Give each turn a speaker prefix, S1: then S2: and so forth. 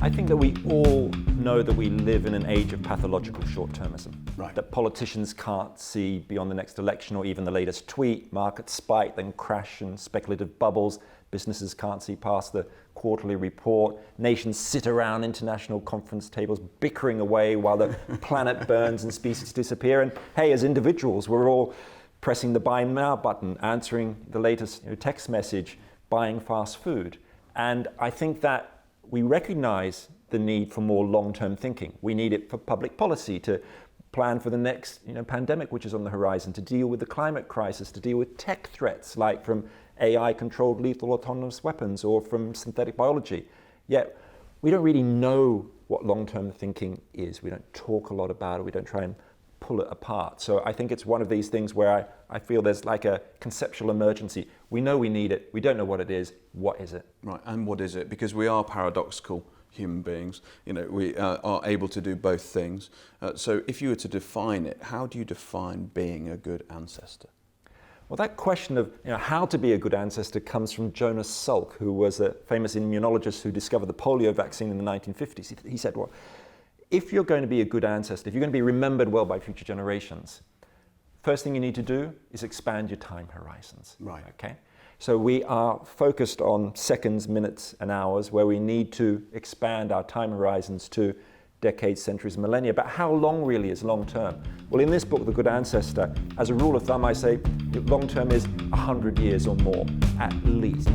S1: I think that we all know that we live in an age of pathological short-termism.
S2: Right.
S1: That politicians can't see beyond the next election or even the latest tweet. Markets spike, then crash in speculative bubbles. Businesses can't see past the quarterly report. Nations sit around international conference tables bickering away while the planet burns and species disappear. And hey, as individuals, we're all pressing the buy now button, answering the latest text message, buying fast food. And I think that we recognize the need for more long-term thinking. We need it for public policy, to plan for the next pandemic which is on the horizon, to deal with the climate crisis, to deal with tech threats like from AI-controlled lethal autonomous weapons or from synthetic biology. Yet we don't really know what long-term thinking is. We don't talk a lot about it. We don't try and pull it apart. So I think it's one of these things where I feel there's like a conceptual emergency. We know we need it. We don't know what it is. What is it?
S2: Right, and what is it? Because we are paradoxical human beings. We are able to do both things. So if you were to define it, how do you define being a good ancestor?
S1: Well, that question of how to be a good ancestor comes from Jonas Salk, who was a famous immunologist who discovered the polio vaccine in the 1950s. He said, well, if you're going to be a good ancestor, if you're going to be remembered well by future generations, first thing you need to do is expand your time horizons.
S2: Right.
S1: Okay? So we are focused on seconds, minutes, and hours, where we need to expand our time horizons to decades, centuries, millennia. But how long really is long term? Well, in this book, The Good Ancestor, as a rule of thumb, I say long term is 100 years or more, at least.